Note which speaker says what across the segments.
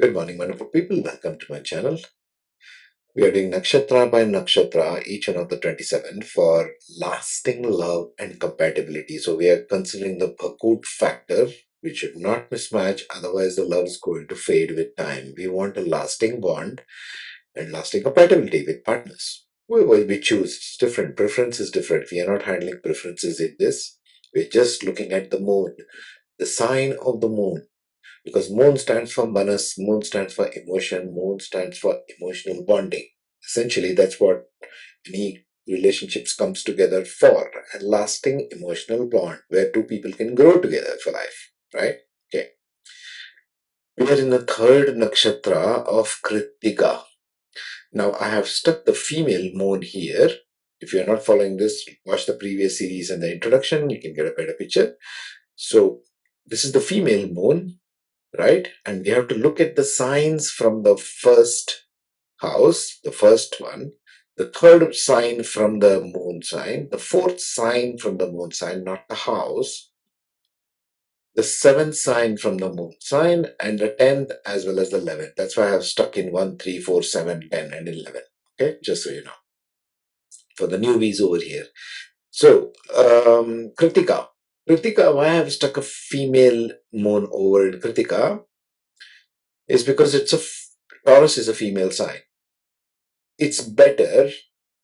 Speaker 1: Good morning, wonderful people. Welcome to my channel. We are doing Nakshatra-by-Nakshatra, each one of the 27, for lasting love and compatibility. So we are considering the Bhakut factor, which should not mismatch, otherwise the love is going to fade with time. We want a lasting bond and lasting compatibility with partners. We choose, it's different. Preference is different. We are not handling preferences in this. We're just looking at the moon, the sign of the moon. Because moon stands for manas, moon stands for emotion, moon stands for emotional bonding. Essentially, that's what any relationships comes together for, a lasting emotional bond where two people can grow together for life, right? Okay. We are in the third nakshatra of Krittika. Now, I have stuck the female moon here. If you're not following this, watch the previous series and the introduction, you can get a better picture. So, this is the female moon, right? And we have to look at the signs from the first house, the first one, the third sign from the moon sign, the fourth sign from the moon sign, not the house, the seventh sign from the moon sign, and the 10th as well as the 11th. That's why I have stuck in 1, 3, 4, 7, 10, and 11. Okay, just so you know, for the newbies over here. So, Krittika. Krittika, why I have stuck a female moon over in Krittika is because Taurus is a female sign. It's better,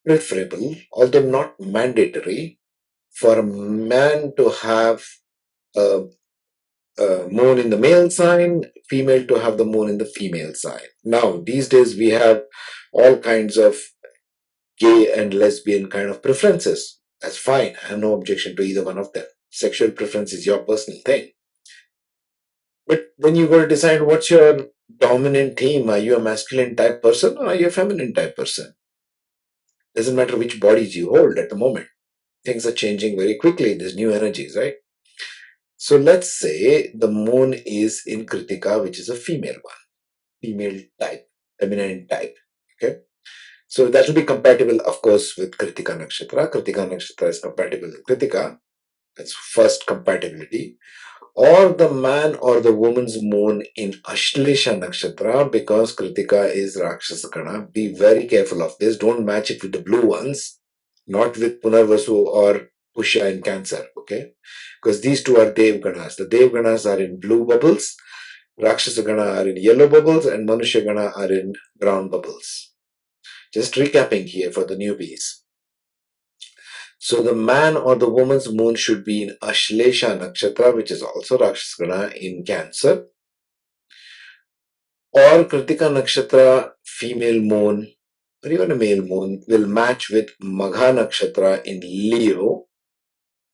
Speaker 1: preferable, although not mandatory, for a man to have a, a moon in the male sign, female to have the moon in the female sign. Now, these days we have all kinds of gay and lesbian kind of preferences. That's fine. I have no objection to either one of them. Sexual preference is your personal thing. But then you got to decide what's your dominant theme. Are you a masculine type person or are you a feminine type person? Doesn't matter which bodies you hold at the moment. Things are changing very quickly. There's new energies, right? So let's say the moon is in Krittika, which is a female one, female type, feminine type. Okay. So that will be compatible, of course, with Krittika Nakshatra. Krittika Nakshatra is compatible with Krittika. That's first compatibility. Or the man or the woman's moon in Ashlesha Nakshatra, because Krittika is Rakshasa Gana. Be very careful of this. Don't match it with the blue ones, not with Punarvasu or Pushya in Cancer, okay? Because these two are Dev Ganas. The Dev Ganas are in blue bubbles, Rakshasa Gana are in yellow bubbles, and Manushya Gana are in brown bubbles. Just recapping here for the newbies. So the man or the woman's moon should be in Ashlesha Nakshatra, which is also Rakshasa Gana in Cancer. Or Krittika Nakshatra female moon or even a male moon will match with Magha Nakshatra in Leo.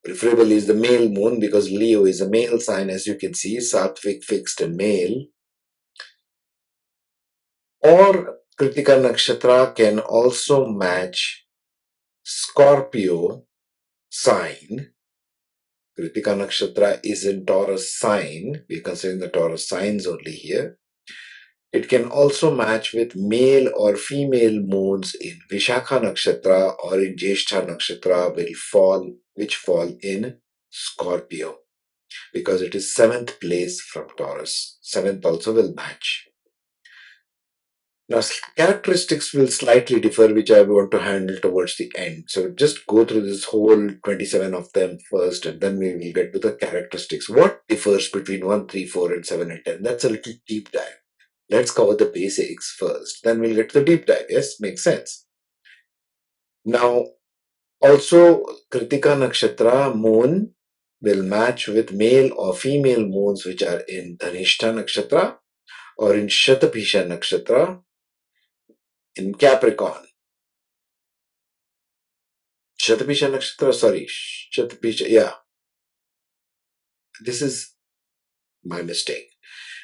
Speaker 1: Preferably is the male moon because Leo is a male sign, as you can see, Sattvic, fixed and male. Or Krittika Nakshatra can also match Scorpio sign. Krittika Nakshatra is in Taurus sign. We're considering the Taurus signs only here. It can also match with male or female moons in Vishakha Nakshatra or in Jyeshtha Nakshatra which fall in Scorpio, because it is 7th place from Taurus. 7th also will match. Now, characteristics will slightly differ, which I want to handle towards the end. So just go through this whole 27 of them first, and then we will get to the characteristics. What differs between 1, 3, 4, and 7 and 10? That's a little deep dive. Let's cover the basics first, then we'll get to the deep dive. Yes, makes sense. Now, also, Krittika Nakshatra moon will match with male or female moons which are in Dhanishta Nakshatra or in Shatabhisha Nakshatra in Capricorn. Shatabhisha Nakshatra, sorry, Shatabhisha, yeah. This is my mistake.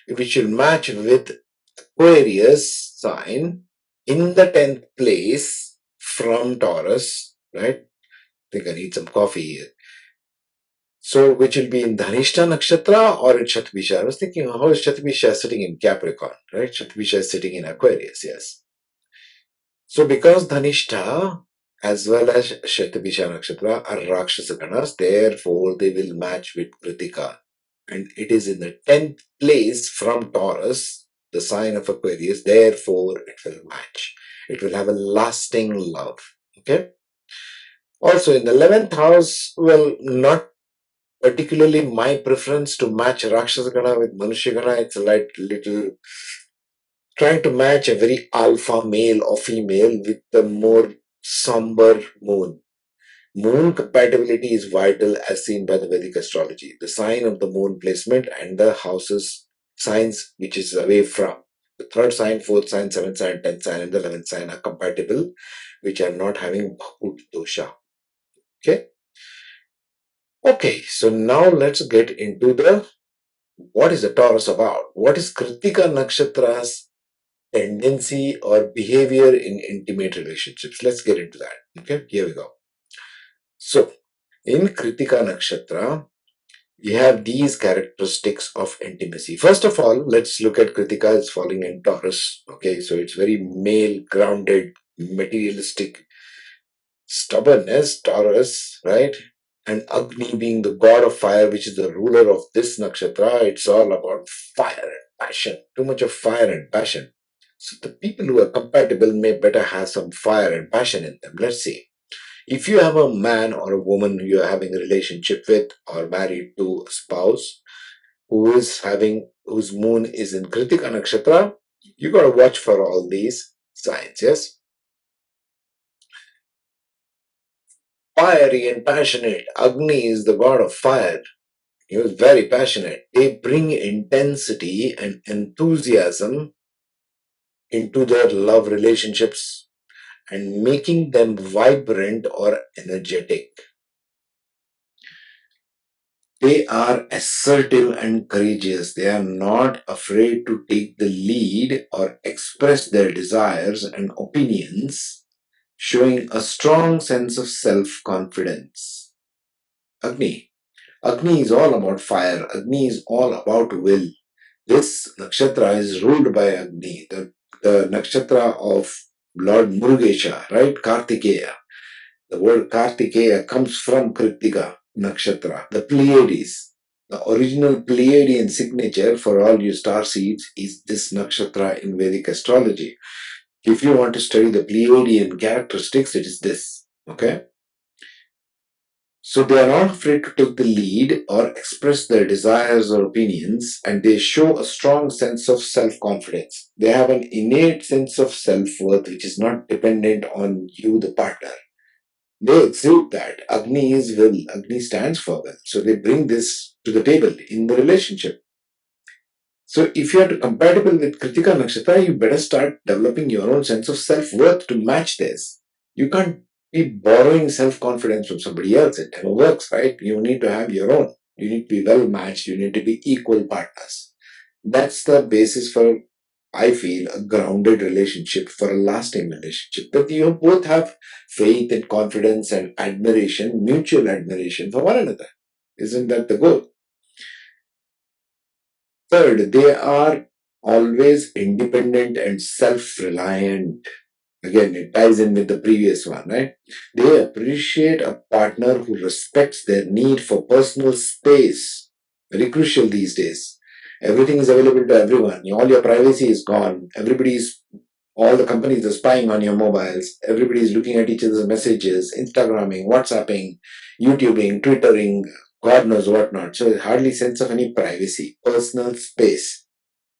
Speaker 1: Which will match with Aquarius sign in the 10th place from Taurus, right? I think I need some coffee here. So, which will be in Dhanishta Nakshatra or in Shatabhisha. I was thinking, how is Shatabhisha sitting in Capricorn, right? Shatabhisha is sitting in Aquarius, yes. So, because Dhanishta as well as Shatabhisha Nakshatra are Rakshasa Ganas, therefore they will match with Krittika. And it is in the 10th place from Taurus, the sign of Aquarius, therefore it will match. It will have a lasting love. Okay. Also in the 11th house, well, not particularly my preference to match Rakshasa Gana with Manushya Gana. It's like little trying to match a very alpha male or female with the more somber moon. Moon compatibility is vital as seen by the Vedic astrology. The sign of the moon placement and the houses signs which is away from. The third sign, fourth sign, seventh sign, 10th sign, and the 11th sign are compatible, which are not having Bhakut dosha. Okay. Okay, so now let's get into the what is the Taurus about? What is Krittika Nakshatra's tendency or behavior in intimate relationships? Let's get into that. Okay, here we go. So, in Krittika Nakshatra, we have these characteristics of intimacy. First of all, let's look at Krittika. It's falling in Taurus. Okay, so it's very male, grounded, materialistic, stubbornness, Taurus, right? And Agni being the god of fire, which is the ruler of this nakshatra, it's all about fire and passion. Too much of fire and passion. So the people who are compatible may better have some fire and passion in them. Let's see. If you have a man or a woman who you're having a relationship with or married to a spouse whose moon is in Krittika Nakshatra, you got to watch for all these signs, yes? Fiery and passionate. Agni is the god of fire. He was very passionate. They bring intensity and enthusiasm into their love relationships and making them vibrant or energetic. They are assertive and courageous. They are not afraid to take the lead or express their desires and opinions, showing a strong sense of self-confidence. Agni. Agni is all about fire. Agni is all about will. This nakshatra is ruled by Agni, the nakshatra of Lord Murugesha, right? Kartikeya. The word Kartikeya comes from Krittika Nakshatra, the Pleiades. The original Pleiadian signature for all you star seeds is this nakshatra in Vedic astrology. If you want to study the Pleiadian characteristics, it is this. Okay? So they are not afraid to take the lead or express their desires or opinions, and they show a strong sense of self-confidence. They have an innate sense of self-worth which is not dependent on you, the partner. They exude that. Agni is will. Agni stands for will. So they bring this to the table in the relationship. So if you are compatible with Krittika Nakshatra, you better start developing your own sense of self-worth to match this. You can't be borrowing self-confidence from somebody else. It never works, right? You need to have your own. You need to be well matched. You need to be equal partners. That's the basis for, I feel, a grounded relationship, for a lasting relationship. That you both have faith and confidence and admiration, mutual admiration for one another. Isn't that the goal? Third, they are always independent and self-reliant. Again, it ties in with the previous one, right? They appreciate a partner who respects their need for personal space. Very crucial these days. Everything is available to everyone. All your privacy is gone. All the companies are spying on your mobiles. Everybody is looking at each other's messages, Instagramming, WhatsApping, YouTubing, Twittering, God knows what not. So hardly sense of any privacy, personal space.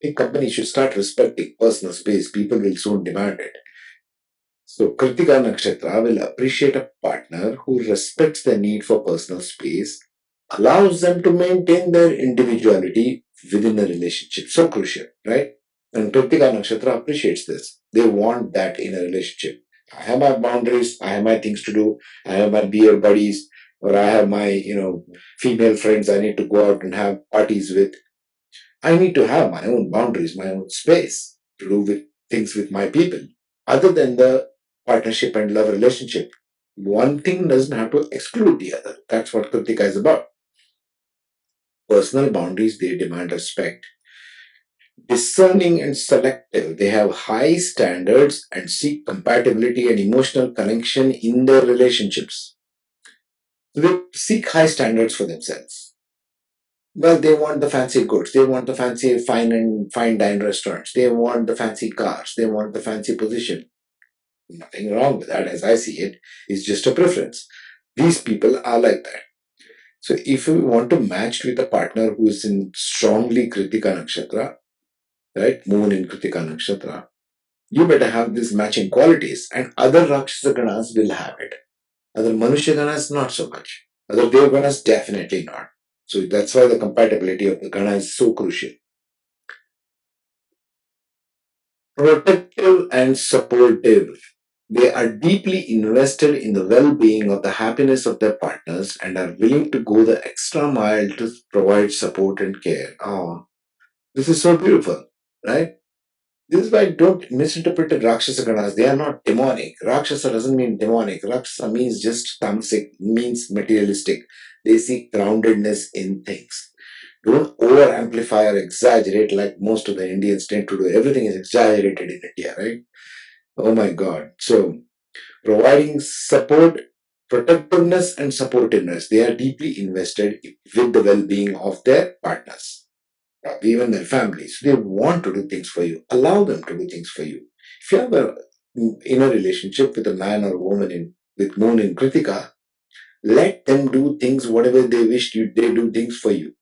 Speaker 1: I think companies should start respecting personal space. People will soon demand it. So Krittika Nakshatra will appreciate a partner who respects their need for personal space, allows them to maintain their individuality within a relationship. So crucial, right? And Krittika Nakshatra appreciates this. They want that in a relationship. I have my boundaries, I have my things to do, I have my beer buddies, or I have my, female friends I need to go out and have parties with. I need to have my own boundaries, my own space to do with things with my people. Other than the partnership and love relationship, one thing doesn't have to exclude the other. That's what Kritika is about. Personal boundaries, they demand respect. Discerning and selective, they have high standards and seek compatibility and emotional connection in their relationships. So they seek high standards for themselves. Well, they want the fancy goods. They want the fancy fine dine restaurants. They want the fancy cars. They want the fancy position. Nothing wrong with that, as I see it. It's just a preference. These people are like that. So if you want to match with a partner who is in strongly Krittika Nakshatra, right, moon in Krittika Nakshatra, you better have these matching qualities, and other Rakshasa Ganas will have it. Other Manushya Ganas, not so much. Other Deva Ganas, definitely not. So that's why the compatibility of the Gana is so crucial. Protective and supportive. They are deeply invested in the well being of the happiness of their partners and are willing to go the extra mile to provide support and care. Oh, this is so beautiful, right? This is why don't misinterpret the Rakshasa Ganas. They are not demonic. Rakshasa doesn't mean demonic. Rakshasa means just tamasic, means materialistic. They seek groundedness in things. Don't over amplify or exaggerate like most of the Indians tend to do. Everything is exaggerated in India, right? Oh my God. So, providing support, protectiveness, and supportiveness, they are deeply invested with the well being of their partners, even their families. They want to do things for you. Allow them to do things for you. If you have in a relationship with a man or woman with moon in Kritika, let them do things whatever they wish they do things for you.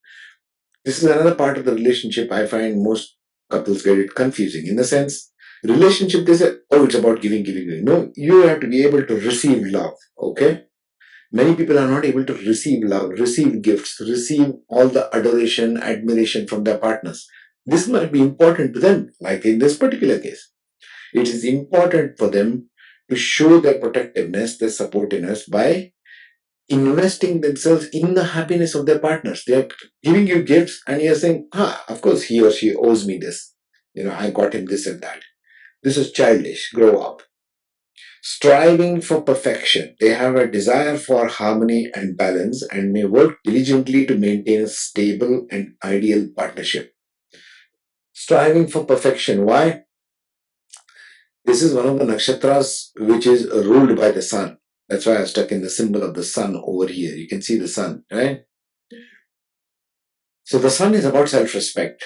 Speaker 1: This is another part of the relationship I find most couples get it confusing. In the sense, relationship, they say, oh, it's about giving, giving, giving. No, you have to be able to receive love. Okay? Many people are not able to receive love, receive gifts, receive all the adoration, admiration from their partners. This might be important to them, like in this particular case. It is important for them to show their protectiveness, their supportiveness by investing themselves in the happiness of their partners. They are giving you gifts and you're saying, of course he or she owes me this. I got him this and that. This is childish. Grow up. Striving for perfection. They have a desire for harmony and balance and may work diligently to maintain a stable and ideal partnership. Striving for perfection. Why? This is one of the nakshatras which is ruled by the sun. That's why I stuck in the symbol of the sun over here. You can see the sun, right? So the sun is about self-respect.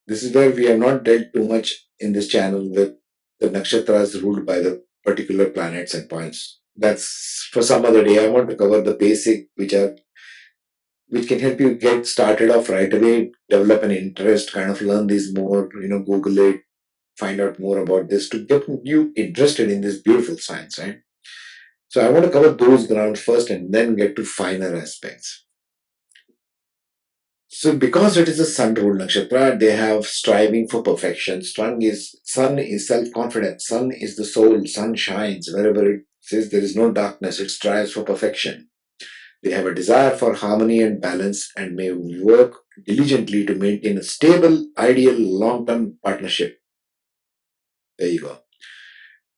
Speaker 1: This is where we have not dealt too much in this channel with the nakshatras ruled by the particular planets and points. That's for some other day. I want to cover the basic, which can help you get started off right away, develop an interest, kind of learn these more, Google it, find out more about this to get you interested in this beautiful science, right? So I want to cover those grounds first and then get to finer aspects. So because it is a sun-ruled nakshatra, they have striving for perfection. Sun is self-confidence. Sun is the soul. Sun shines wherever it says there is no darkness. It strives for perfection. They have a desire for harmony and balance and may work diligently to maintain a stable, ideal, long-term partnership. There you go.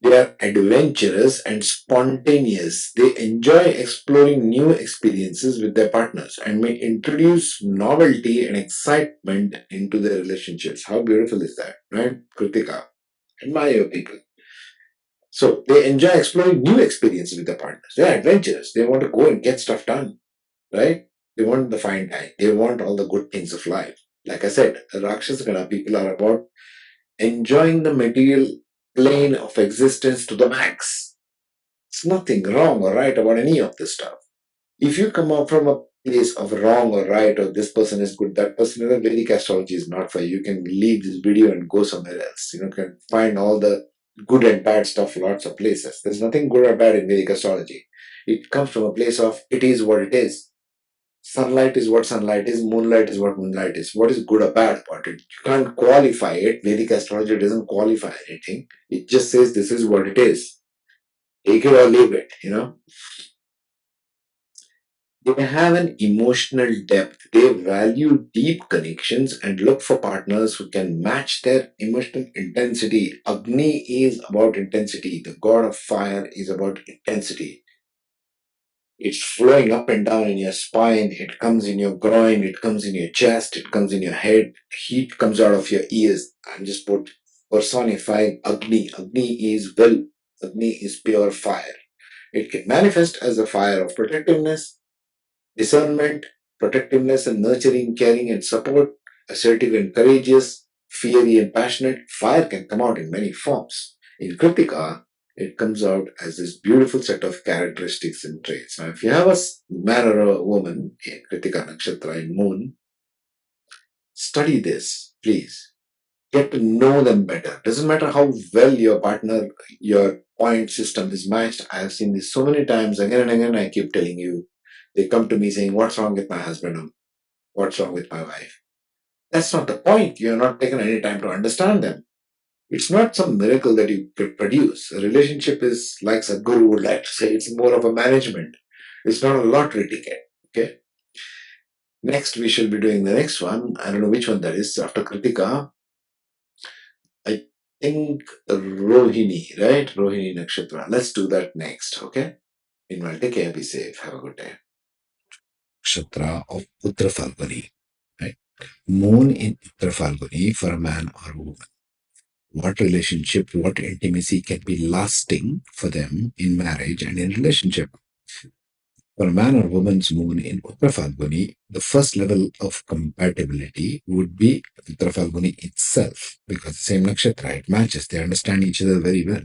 Speaker 1: They are adventurous and spontaneous. They enjoy exploring new experiences with their partners and may introduce novelty and excitement into their relationships. How beautiful is that, right? Kritika, admire your people. So they enjoy exploring new experiences with their partners. They're adventurous. They want to go and get stuff done, right? They want the fine time. They want all the good things of life. Like I said, the Rakshasa Gana people are about enjoying the material plane of existence to the max. It's nothing wrong or right about any of this stuff. If you come up from a place of wrong or right, or this person is good, that person is Vedic astrology is not for you. You can leave this video and go somewhere else. You can find all the good and bad stuff lots of places. There's nothing good or bad in Vedic astrology. It comes from a place of it is what it is. Sunlight is what sunlight is, moonlight is what moonlight is. What is good or bad about it? You can't qualify it. Vedic astrology doesn't qualify anything. It just says this is what it is. Take it or leave it. They have an emotional depth. They value deep connections and look for partners who can match their emotional intensity. Agni is about intensity. The god of fire is about intensity. It's flowing up and down in your spine. It comes in your groin. It comes in your chest. It comes in your head. Heat comes out of your ears. I'm just personifying Agni. Agni is will. Agni is pure fire. It can manifest as a fire of protectiveness, discernment, protectiveness and nurturing, caring and support, assertive and courageous, fiery and passionate. Fire can come out in many forms. In Krittika, it comes out as this beautiful set of characteristics and traits. Now, if you have a man or a woman in Krittika Nakshatra in Moon, study this, please. Get to know them better. Doesn't matter how well your partner, your point system is matched. I have seen this so many times again and again. I keep telling you, they come to me saying, "What's wrong with my husband? Or what's wrong with my wife?" That's not the point. You're not taken any time to understand them. It's not some miracle that you produce. A relationship is like a guru would like to say, it's more of a management. It's not a lottery ticket. Okay. Next, we shall be doing the next one. I don't know which one that is. After Kritika, I think Rohini, right? Rohini Nakshatra. Let's do that next. Okay. Meanwhile, take care, be safe. Have a good day. Nakshatra of Uttara Falguni. Right? Moon in Uttara Falguni for a man or a woman. What relationship, what intimacy can be lasting for them in marriage and in relationship. For a man or woman's moon in Uttara Falguni, the first level of compatibility would be Uttara Falguni itself, because the same nakshatra, it matches, they understand each other very well.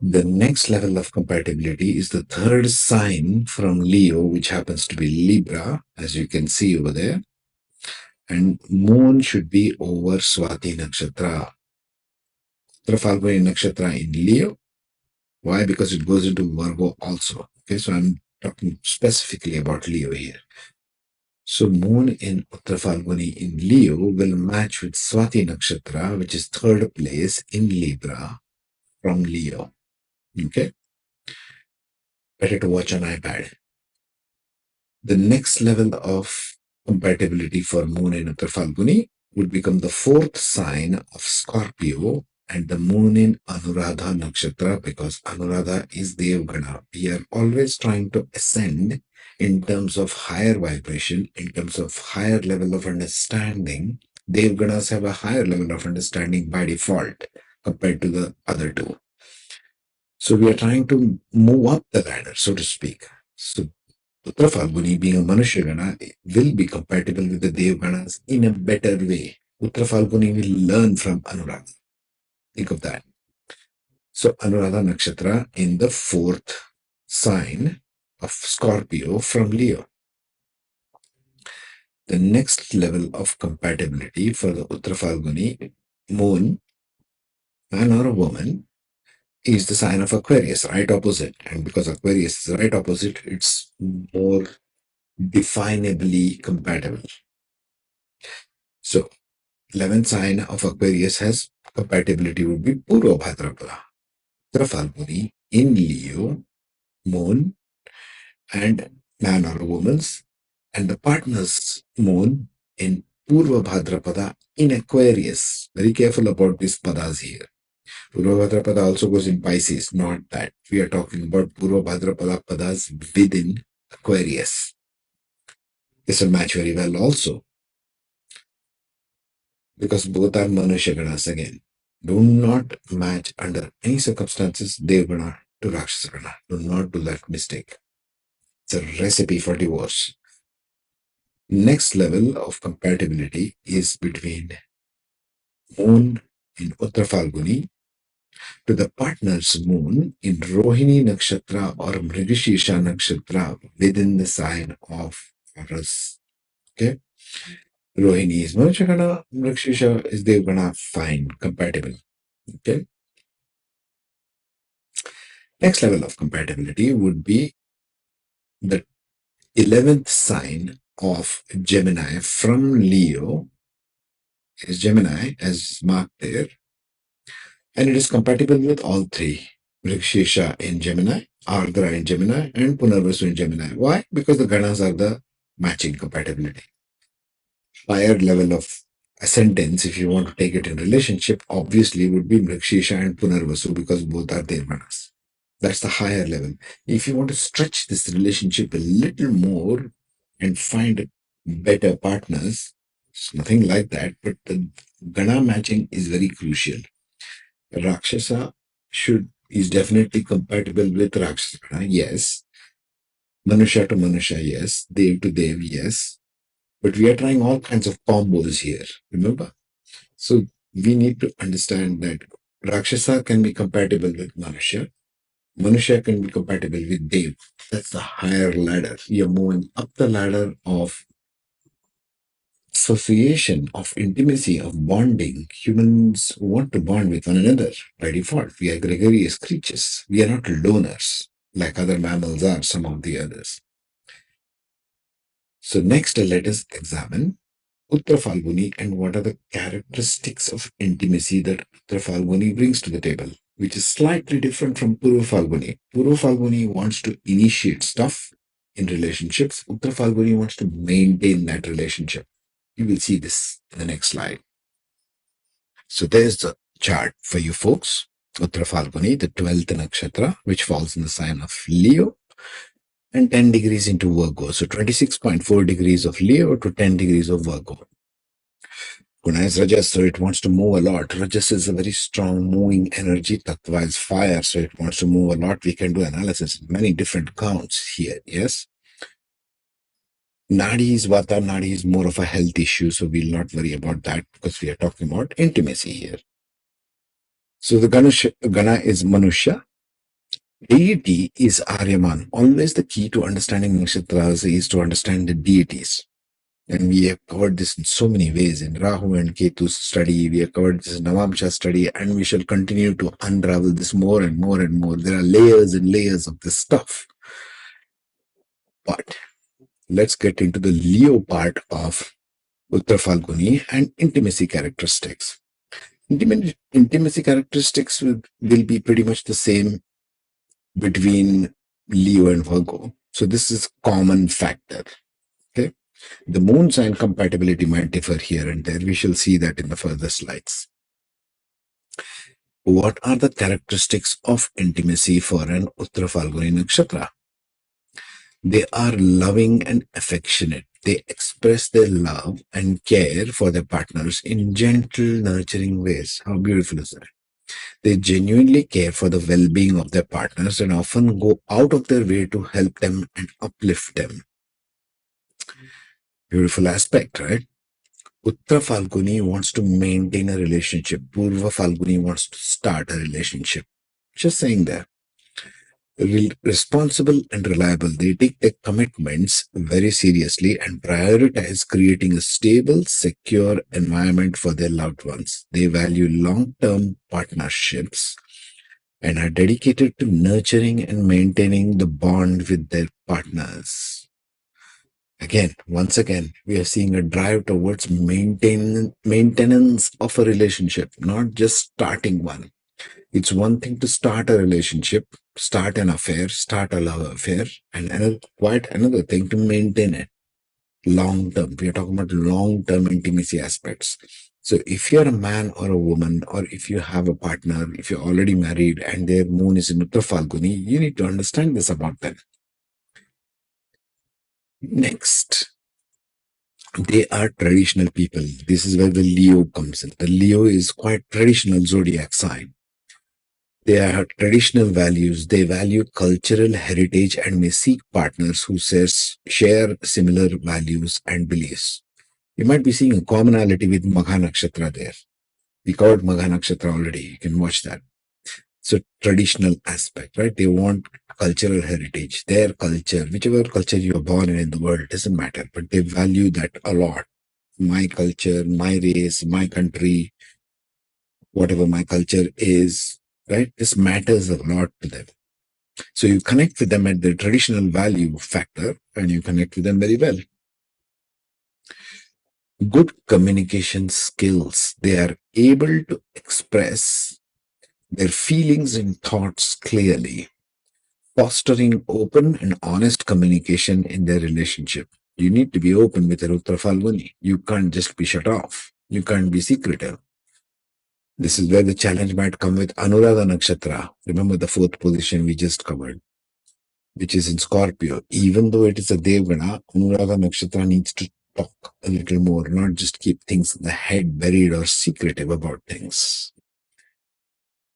Speaker 1: The next level of compatibility is the third sign from Leo, which happens to be Libra, as you can see over there. And moon should be over Swati Nakshatra. Uttara Falguni Nakshatra in Leo. Why? Because it goes into Virgo also. Okay, so I'm talking specifically about Leo here. So moon in Uttara Falguni in Leo will match with Swati Nakshatra, which is third place in Libra from Leo. Okay, better to watch on iPad. The next level of compatibility for moon in Uttara Falguni would become the fourth sign of Scorpio and the moon in Anuradha Nakshatra, because Anuradha is Devgana. We are always trying to ascend in terms of higher vibration, in terms of higher level of understanding. Devganas have a higher level of understanding by default compared to the other two. So we are trying to move up the ladder, so to speak. So Uttara Falguni, being a Manushya Gana, will be compatible with the Dev Ganas in a better way. Uttara Falguni will learn from Anuradha. Think of that. So Anuradha Nakshatra in the fourth sign of Scorpio from Leo. The next level of compatibility for the Uttara Falguni moon, man or a woman, is the sign of Aquarius, right opposite. And because Aquarius is right opposite, it's more definably compatible. So 11th sign of Aquarius has compatibility would be Purva Bhadrapada. Uttara Falguni in Leo, moon, and man or woman's, and the partner's moon in Purva Bhadrapada in Aquarius. Very careful about these padas here. Purva Bhadrapada also goes in Pisces, not that. We are talking about Purva Bhadrapada padas within Aquarius. This will match very well also, because both are Manushya Ganas again. Do not match under any circumstances Devgana to Rakshasa Gana. Do not do that mistake. It's a recipe for divorce. Next level of compatibility is between moon in Uttara Falguni to the partner's moon in Rohini Nakshatra or Mrigashirsha Nakshatra within the sign of Taurus. Okay? Rohini is Manchagana, Mrigashirsha is Devgana, fine, compatible. Okay? Next level of compatibility would be the 11th sign of Gemini from Leo is Gemini as marked there, and it is compatible with all three. Vrikshesha in Gemini, Ardra in Gemini, and Punarvasu in Gemini. Why? Because the Ganas are the matching compatibility. Higher level of ascendance, if you want to take it in relationship, obviously would be Vrikshesha and Punarvasu, because both are their Ganas. That's the higher level. If you want to stretch this relationship a little more and find better partners, it's nothing like that, but the Gana matching is very crucial. Rakshasa is definitely compatible with Rakshasa Gana, yes. Manushya to Manushya, yes. Dev to Dev, yes. But we are trying all kinds of combos here, remember? So we need to understand that Rakshasa can be compatible with Manushya. Manushya can be compatible with Dev. That's the higher ladder. You're moving up the ladder of association, of intimacy, of bonding. Humans want to bond with one another by default. We are gregarious creatures. We are not loners like other mammals are, some of the others. So next, let us examine Uttara Falguni and what are the characteristics of intimacy that Uttara Falguni brings to the table, which is slightly different from Purva Falguni. Purva Falguni wants to initiate stuff in relationships. Uttara Falguni wants to maintain that relationship. You will see this in the next slide. So there's the chart for you folks. Uttara Falguni, the 12th nakshatra, which falls in the sign of Leo, and 10 degrees into Virgo. So 26.4 degrees of Leo to 10 degrees of Virgo. Guna is Rajas, so it wants to move a lot. Rajas is a very strong moving energy. Tattva is fire, so it wants to move a lot. We can do analysis in many different counts here, yes? Nadi is Vata. Nadi is more of a health issue, so we'll not worry about that because we are talking about intimacy here. So the Gana is Manushya. Deity is Aryaman. Always the key to understanding nakshatras is to understand the deities. And we have covered this in so many ways in Rahu and Ketu's study. We have covered this in Navamsha study, and we shall continue to unravel this more and more and more. There are layers and layers of this stuff. But let's get into the Leo part of Uttara Falguni and intimacy characteristics. Intimacy characteristics will be pretty much the same between Leo and Virgo. So this is common factor. Okay. The moon sign compatibility might differ here and there. We shall see that in the further slides. What are the characteristics of intimacy for an Uttara Falguni Nakshatra? They are loving and affectionate. They express their love and care for their partners in gentle, nurturing ways. How beautiful is that? They genuinely care for the well-being of their partners and often go out of their way to help them and uplift them. Beautiful aspect, right? Uttara Falguni wants to maintain a relationship. Purva Falguni wants to start a relationship. Just saying that. Responsible and reliable. They take their commitments very seriously and prioritize creating a stable, secure environment for their loved ones. They value long-term partnerships and are dedicated to nurturing and maintaining the bond with their partners. Once again, we are seeing a drive towards maintenance of a relationship, not just starting one. It's one thing to start a relationship, start an affair, start a love affair, and quite another thing to maintain it long term. We are talking about long term intimacy aspects. So if you're a man or a woman, or if you have a partner, if you're already married and their moon is in Uttara Falguni, you need to understand this about them. Next, they are traditional people. This is where the Leo comes in. The Leo is quite traditional zodiac sign. They have traditional values. They value cultural heritage and may seek partners who share similar values and beliefs. You might be seeing a commonality with Magha Nakshatra there. We covered Magha Nakshatra already. You can watch that. So traditional aspect, right? They want cultural heritage, their culture, whichever culture you are born in the world, doesn't matter, but they value that a lot. My culture, my race, my country, whatever my culture is, right? This matters a lot to them. So you connect with them at the traditional value factor and you connect with them very well. Good communication skills. They are able to express their feelings and thoughts clearly, fostering open and honest communication in their relationship. You need to be open with a Uttara Falguni. You can't just be shut off. You can't be secretive. This is where the challenge might come with Anuradha Nakshatra. Remember the fourth position we just covered, which is in Scorpio. Even though it is a Devgana, Anuradha Nakshatra needs to talk a little more, not just keep things in the head buried or secretive about things.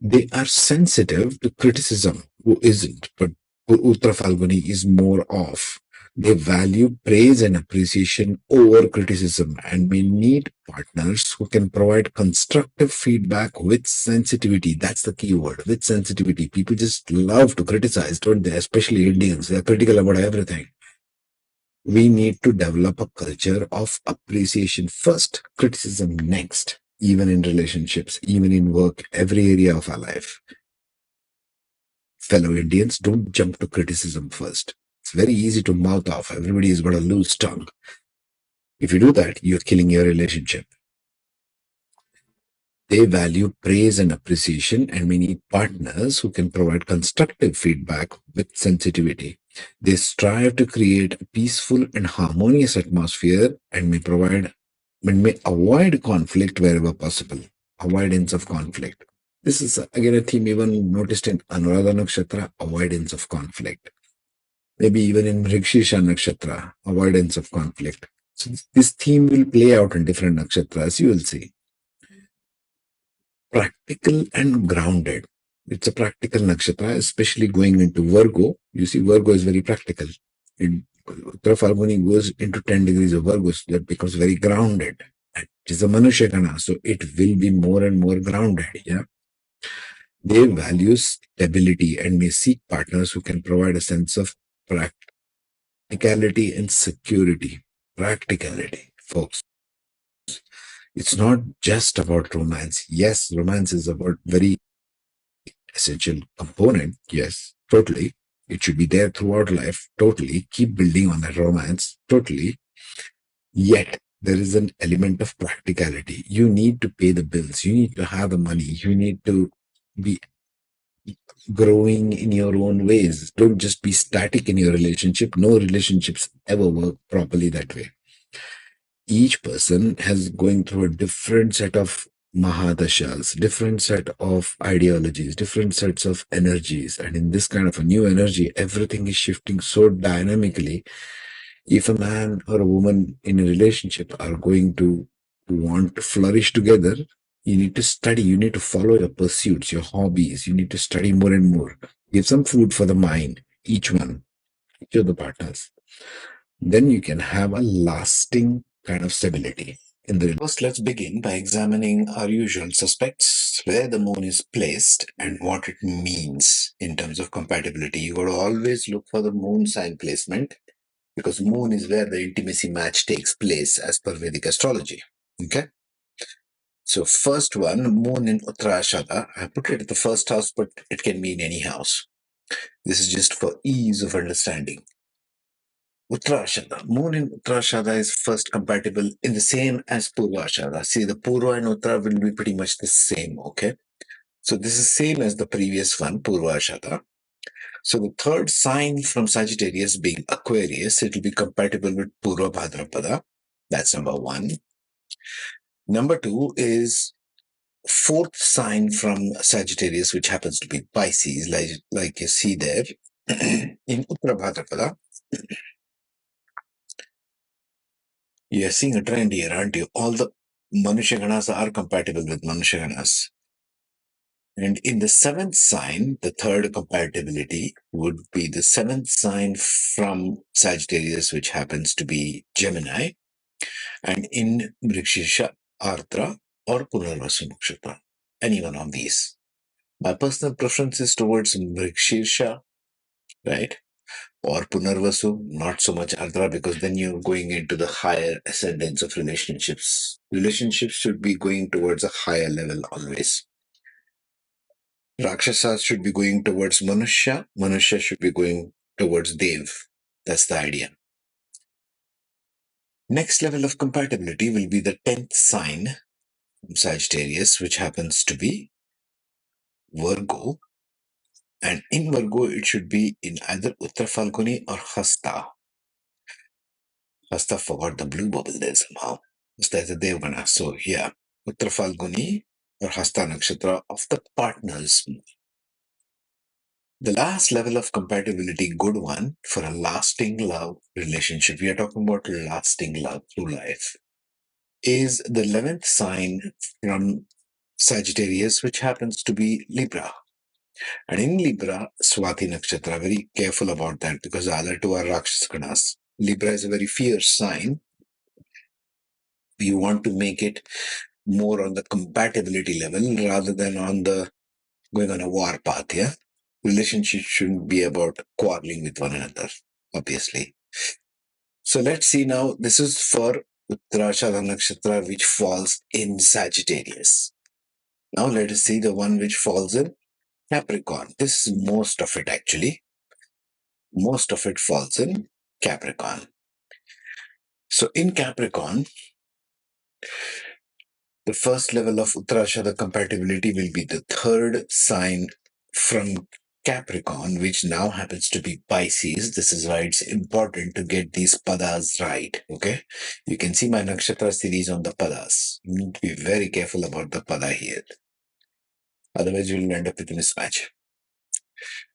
Speaker 1: They are sensitive to criticism. Who isn't? But
Speaker 2: Uttara Falguni is more of. They value praise and appreciation over criticism and may need partners who can provide constructive feedback with sensitivity. That's the key word, with sensitivity. People just love to criticize, don't they? Especially Indians. They're critical about everything. We need to develop a culture of appreciation first, criticism next, even in relationships, even in work, every area of our life. Fellow Indians, don't jump to criticism first. It's very easy to mouth off. Everybody has got a loose tongue. If you do that, you're killing your relationship. They value praise and appreciation and may need partners who can provide constructive feedback with sensitivity. They strive to create a peaceful and harmonious atmosphere and may avoid conflict wherever possible. Avoidance of conflict. This is again a theme even noticed in Anuradha Nakshatra, avoidance of conflict. Maybe even in Rakshasa Nakshatra, avoidance of conflict. So this theme will play out in different nakshatras, you will see. Practical and grounded. It's a practical nakshatra, especially going into Virgo. You see, Virgo is very practical. Uttara Falguni goes into 10 degrees of Virgo, so that becomes very grounded. It is a Manushya Gana, so it will be more and more grounded. Yeah. They value stability and may seek partners who can provide a sense of practicality and security. Practicality, folks. It's not just about romance. Yes, romance is about very essential component. Yes, totally. It should be there throughout life. Totally. Keep building on that romance. Totally. Yet, there is an element of practicality. You need to pay the bills. You need to have the money. You need to be growing in your own ways. Don't just be static in your relationship. No relationships ever work properly that way. Each person has going through a different set of mahadashas, different set of ideologies, different sets of energies. And in this kind of a new energy, everything is shifting so dynamically. If a man or a woman in a relationship are going to want to flourish together, you need to study, you need to follow your pursuits, your hobbies, you need to study more and more. Give some food for the mind, each one, each of the partners. Then you can have a lasting kind of stability in the. First, let's begin by examining our usual suspects, where the moon is placed and what it means in terms of compatibility. You got to always look for the moon sign placement because moon is where the intimacy match takes place as per Vedic astrology. Okay. So first one, moon in Uttara Ashadha. I put it at the first house, but it can be in any house. This is just for ease of understanding. Uttara Ashadha. Moon in Uttara Ashadha is first compatible in the same as Purva Ashadha. See, the Purva and Uttara will be pretty much the same, okay? So this is same as the previous one, Purva Ashadha. So the third sign from Sagittarius being Aquarius, it will be compatible with Purva Bhadrapada. That's number one. Number two is fourth sign from Sagittarius, which happens to be Pisces, like you see there in Uttara Bhadrapada. You're seeing a trend here, aren't you? All the Manushya Ganas are compatible with Manushya Ganas. And in the seventh sign, the third compatibility would be the seventh sign from Sagittarius, which happens to be Gemini, and in Vrikshisha, Ardra, or Punarvasu Nakshatra. Any one of these. My personal preference is towards Vrikshisha, right? Or Punarvasu, not so much Ardra, because then you're going into the higher ascendance of relationships. Relationships should be going towards a higher level always. Rakshasa should be going towards Manushya. Manushya should be going towards Deva. That's the idea. Next level of compatibility will be the 10th sign from Sagittarius, which happens to be Virgo. And in Virgo, it should be in either Uttara Falguni or Hasta. Hasta forgot the blue bubble there somehow. Hasta is a Devgana. So, yeah, Uttara Falguni or Hasta Nakshatra of the partners. The last level of compatibility, good one, for a lasting love relationship, we are talking about lasting love through life, is the 11th sign from Sagittarius, which happens to be Libra. And in Libra, Swati Nakshatra, very careful about that because the other two are Rakshasa Ganas. Libra is a very fierce sign. You want to make it more on the compatibility level rather than on the going on a war path, yeah? Relationships shouldn't be about quarreling with one another, obviously. So let's see now. This is for Uttara Nakshatra, which falls in Sagittarius. Now let us see the one which falls in Capricorn. This is most of it actually. Most of it falls in Capricorn. So in Capricorn, the first level of Uttarashada compatibility will be the third sign from Capricorn, which now happens to be Pisces. This is why it's important to get these padas right. Okay. You can see my Nakshatra series on the padas. You need to be very careful about the pada here. Otherwise, you will end up with a mismatch.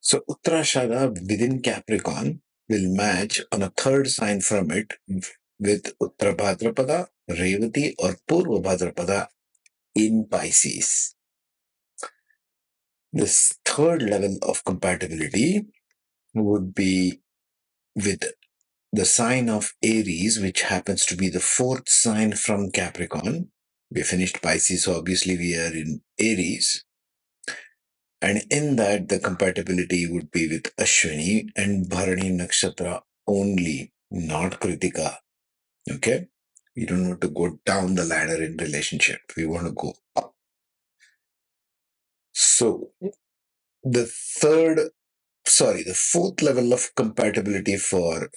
Speaker 2: So Uttarashada within Capricorn will match on a third sign from it with Uttara Bhadrapada, Revati, or Purva Bhadrapada in Pisces. This third level of compatibility would be with the sign of Aries, which happens to be the fourth sign from Capricorn. We finished Pisces, so obviously we are in Aries. And in that, the compatibility would be with Ashwini and Bharani Nakshatra only, not Krittika. Okay? We don't want to go down the ladder in relationship. We want to go up. So the fourth level of compatibility for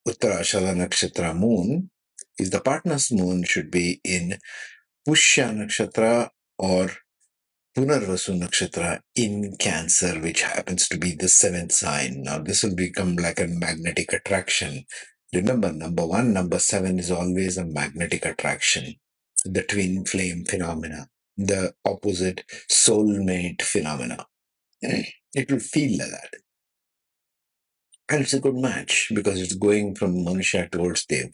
Speaker 2: Uttarashada Nakshatra moon is the partner's moon should be in Pushya Nakshatra or Punarvasu Nakshatra in Cancer, which happens to be the seventh sign. Now, this will become like a magnetic attraction. Remember, number 1, number 7 is always a magnetic attraction. The twin flame phenomena, the opposite soulmate phenomena. It will feel like that. And it's a good match because it's going from Manushya towards Deva.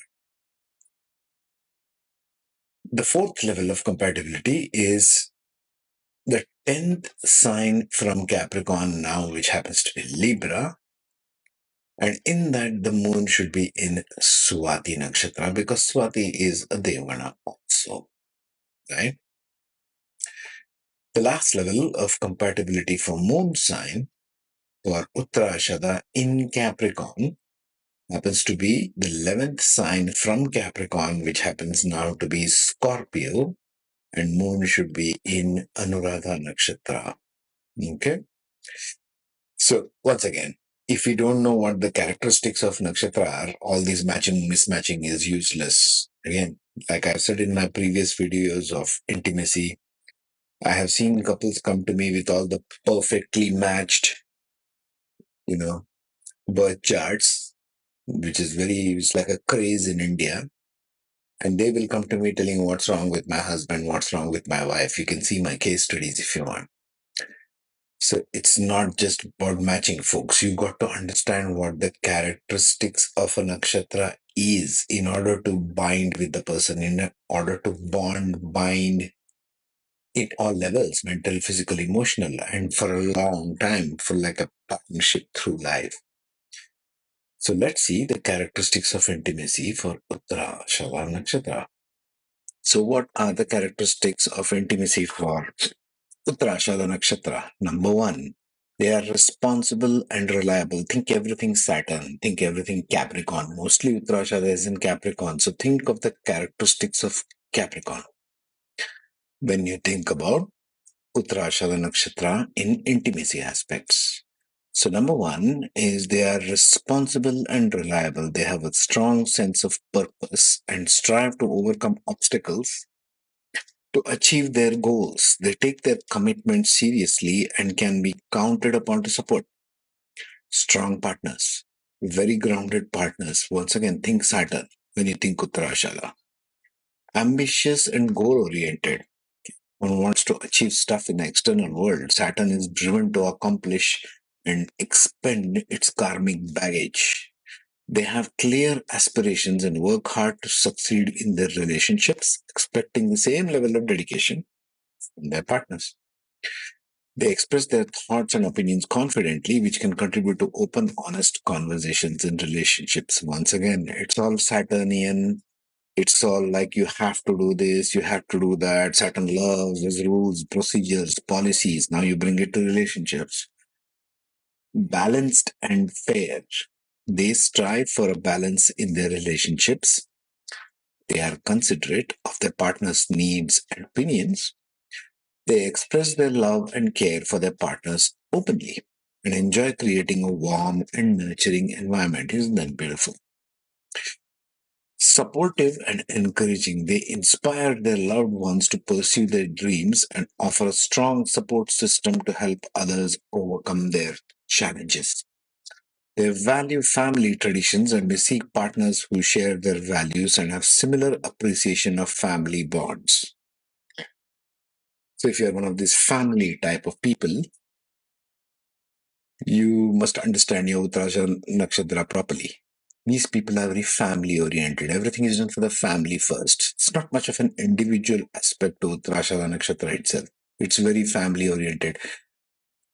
Speaker 2: The fourth level of compatibility is the 10th sign from Capricorn now, which happens to be Libra. And in that, the moon should be in Swati Nakshatra because Swati is a Devagana also, right? The last level of compatibility for moon sign for Uttarashada in Capricorn happens to be the 11th sign from Capricorn, which happens now to be Scorpio, and moon should be in Anuradha Nakshatra. Okay? So, once again, if you don't know what the characteristics of nakshatra are, all these matching mismatching is useless. Again, like I've said in my previous videos of intimacy, I have seen couples come to me with all the perfectly matched, birth charts, which is it's like a craze in India. And they will come to me telling what's wrong with my husband, what's wrong with my wife. You can see my case studies if you want. So it's not just about matching, folks. You got to understand what the characteristics of a nakshatra is in order to bind with the person, in order to bind in all levels, mental, physical, emotional, and for a long time, for like a partnership through life. So let's see the characteristics of intimacy for Uttara Shava Nakshatra. So what are the characteristics of intimacy for Uttarashada Nakshatra? Number 1, they are responsible and reliable. Think everything Saturn. Think everything Capricorn. Mostly Uttarashada is in Capricorn. So think of the characteristics of Capricorn when you think about Uttarashada Nakshatra in intimacy aspects. So number 1 is they are responsible and reliable. They have a strong sense of purpose and strive to overcome obstacles to achieve their goals. They take their commitment seriously and can be counted upon to support. Strong partners, very grounded partners. Once again, think Saturn when you think Uttarashada. Ambitious and goal oriented. One wants to achieve stuff in the external world. Saturn is driven to accomplish and expend its karmic baggage. They have clear aspirations and work hard to succeed in their relationships, expecting the same level of dedication from their partners. They express their thoughts and opinions confidently, which can contribute to open, honest conversations in relationships. Once again, it's all Saturnian. It's all like you have to do this, you have to do that. Saturn loves, there's rules, procedures, policies. Now you bring it to relationships. Balanced and fair. They strive for a balance in their relationships. They are considerate of their partner's needs and opinions. They express their love and care for their partners openly and enjoy creating a warm and nurturing environment. Isn't that beautiful? Supportive and encouraging, they inspire their loved ones to pursue their dreams and offer a strong support system to help others overcome their challenges. They value family traditions and they seek partners who share their values and have similar appreciation of family bonds. So, if you're one of these family type of people, you must understand your Uttara Nakshatra properly. These people are very family oriented. Everything is done for the family first. It's not much of an individual aspect to Uttara Nakshatra itself. It's very family oriented.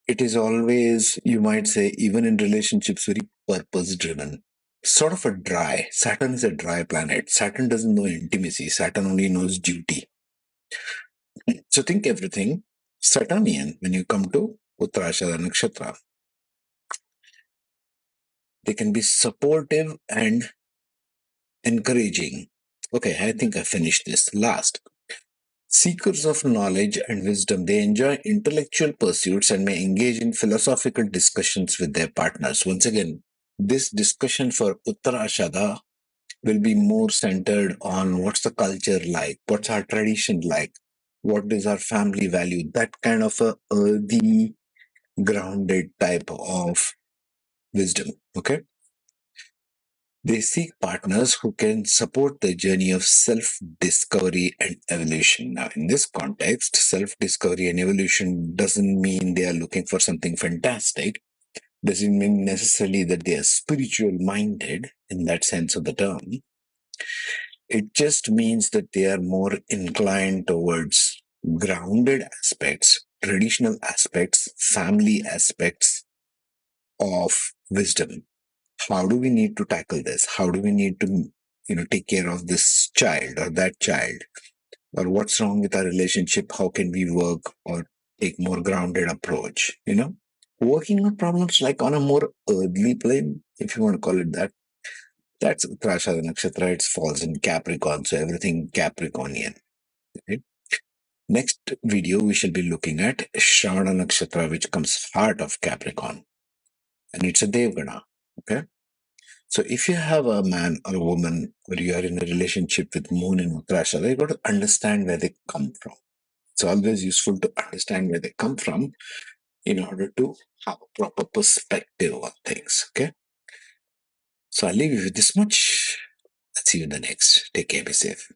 Speaker 2: It is always, you might say, even in relationships, very purpose driven. Sort of a dry. Saturn is a dry planet. Saturn doesn't know intimacy. Saturn only knows duty. So think everything Saturnian when you come to Uttarashada Nakshatra. They can be supportive and encouraging. Okay, I think I finished this. Last. Seekers of knowledge and wisdom, they enjoy intellectual pursuits and may engage in philosophical discussions with their partners. Once again, this discussion for Uttara Ashadha will be more centered on what's the culture like, what's our tradition like, what is our family value, that kind of a earthy, grounded type of wisdom. Okay. They seek partners who can support the journey of self discovery and evolution. Now, in this context, self discovery and evolution doesn't mean they are looking for something fantastic, doesn't mean necessarily that they are spiritual minded in that sense of the term. It just means that they are more inclined towards grounded aspects, traditional aspects, family aspects of wisdom. How do we need to tackle this? How do we need to, take care of this child or that child? Or what's wrong with our relationship? How can we work or take more grounded approach? Working on problems like on a more earthly plane, if you want to call it that. That's Uttarashada Nakshatra. It falls in Capricorn, so everything Capricornian. Right? Next video, we shall be looking at Shravana Nakshatra, which comes heart of Capricorn. And it's a Devgana. Okay. So if you have a man or a woman or you are in a relationship with Moon and Uttarashada, you got to understand where they come from. It's always useful to understand where they come from in order to have a proper perspective on things. Okay. So I'll leave you with this much. Let's see you in the next. Take care. Be safe.